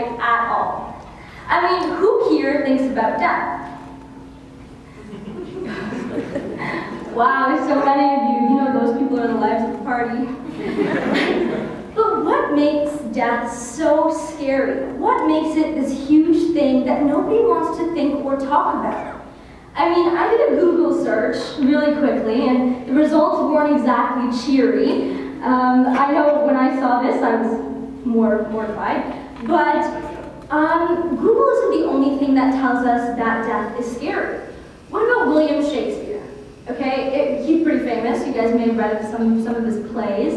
topic at all. I mean, who here thinks about death? Wow, there's so many of you. You know those people are the lives of the party. But what makes death so scary? What makes it this huge thing that nobody wants to think or talk about? I mean, I did a Google search really quickly, and the results weren't exactly cheery. I know when I saw this, I was more mortified. But Google isn't the only thing that tells us that death is scary. What about William Shakespeare? Okay, he's pretty famous. You guys may have read some of his plays.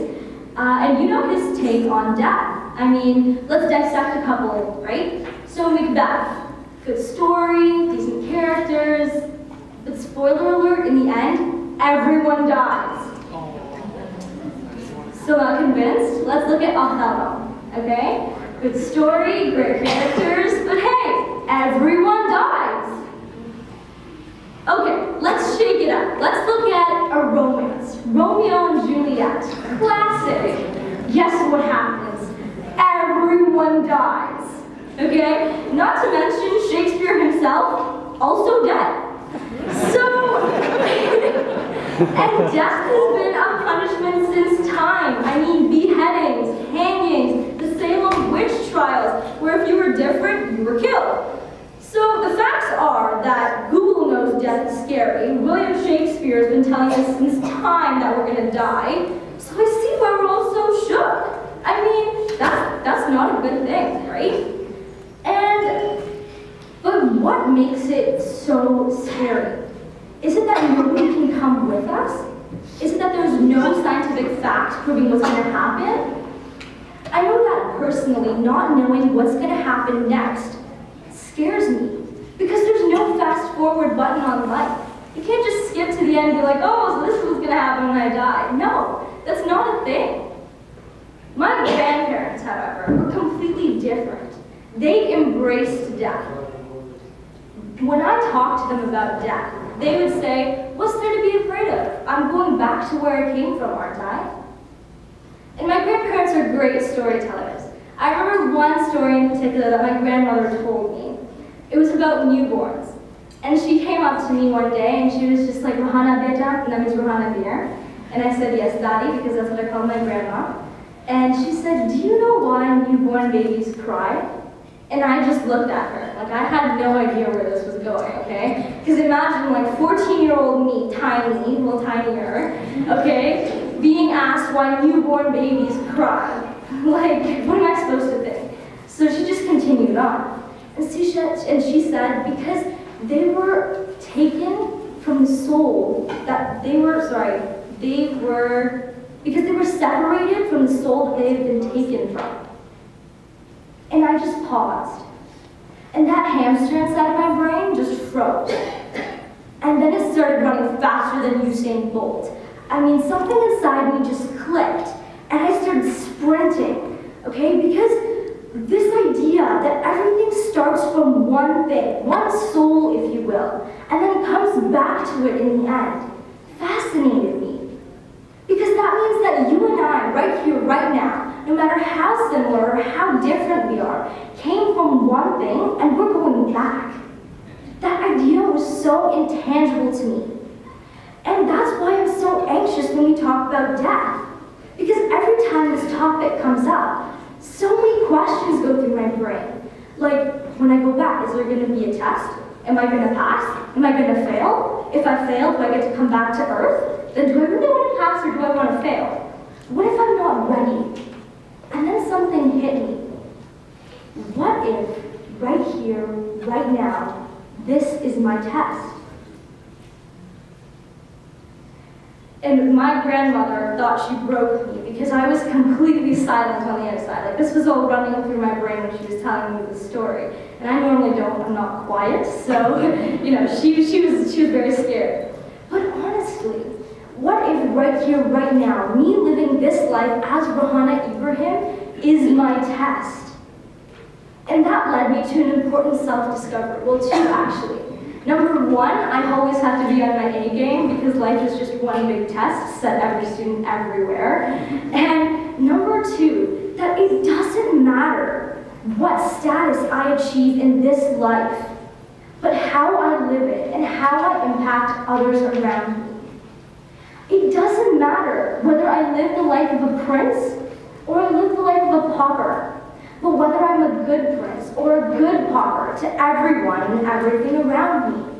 And you know his take on death. I mean, let's dissect a couple, right? So Macbeth. Good story, decent characters, but spoiler alert, in the end, everyone dies. Still not convinced? Let's look at Othello, okay? Good story, great characters, but hey, everyone dies. Okay, let's shake it up. Let's look at a romance. Romeo and Juliet, classic. Guess what happens? Everyone dies. Okay? Not to mention Shakespeare himself, also dead. So, and death has been a punishment since time. I mean, beheadings, hangings, the Salem witch trials, where if you were different, you were killed. So the facts are that Google knows death is scary. William Shakespeare has been telling us since time that we're going to die. So I see why we're all so shook. I mean, that's not a good thing, right? But what makes it so scary? Is it that nobody can come with us? Is it that there's no scientific fact proving what's going to happen? I know that personally, not knowing what's going to happen next scares me, because there's no fast forward button on life. You can't just skip to the end and be like, oh, so this is what's going to happen when I die. No, that's not a thing. My grandparents, however, were completely different. They embraced death. When I talked to them about death, they would say, what's there to be afraid of? I'm going back to where I came from, aren't I? And my grandparents are great storytellers. I remember one story in particular that my grandmother told me. It was about newborns. And she came up to me one day and she was just like, Rahana beta, and that means Rahana dear. And I said, yes, Daddy, because that's what I call my grandma. And she said, do you know why newborn babies cry? And I just looked at her, like I had no idea where this was going, okay? Because imagine like 14-year-old me, tiny, a little tinier, okay, being asked why newborn babies cry. Like, what am I supposed to think? So she just continued on. And she said, because they were taken from the soul that because they were separated from the soul that they had been taken from. And I just paused. And that hamster inside my brain just froze. And then it started running faster than Usain Bolt. I mean, something inside me just clicked. And I started sprinting, okay? Because this idea that everything starts from one thing, one soul, if you will, and then comes back to it in the end, fascinated me. Because that means that you and I, right here, right now, no matter how similar or how different we are, came from one thing and we're going back. That idea was so intangible to me. And that's why I'm so anxious when we talk about death. Because every time this topic comes up, so many questions go through my brain. Like, when I go back, is there going to be a test? Am I going to pass? Am I going to fail? If I fail, do I get to come back to Earth? Then do I really want to pass or do I want to fail? What if I'm not ready? And then something hit me. What if, right here, right now, this is my test? And my grandmother thought she broke me because I was completely silent on the inside. Like, this was all running through my brain when she was telling me the story. And I normally don't, I'm not quiet, so, you know, she was very scared. But honestly, what if right here, right now, me living this life as Rahana Ibrahim is my test? And that led me to an important self-discovery. Well, two actually. Number one, I always have to be on my A game because life is just one big test set every student everywhere. And number two, that it doesn't matter what status I achieve in this life, but how I live it and how I impact others around me. It doesn't matter whether I live the life of a prince or I live the life of a pauper, but whether I'm a good prince or a good pauper to everyone and everything around me.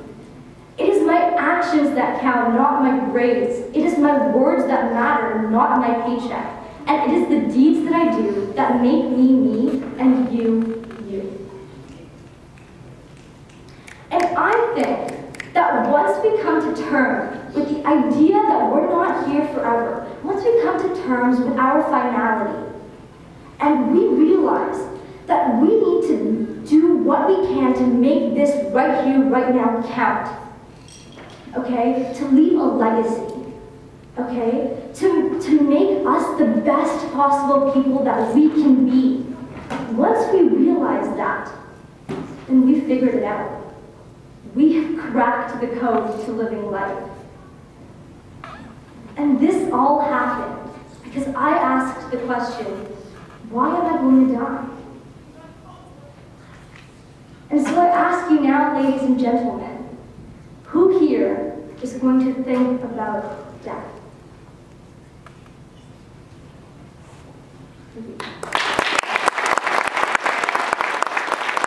It is my actions that count, not my grades. It is my words that matter, not my paycheck. And it is the deeds that I do that make me me and you, you. And I think that once we come to terms with the idea that we're not here forever, once we come to terms with our finality, and we realize that we need to do what we can to make this right here, right now count, okay? To leave a legacy, okay? To make us the best possible people that we can be. Once we realize that, then we figured it out. We have cracked the code to living life. And this all happened because I asked the question, why am I going to die? And so I ask you now, ladies and gentlemen, who here is going to think about death?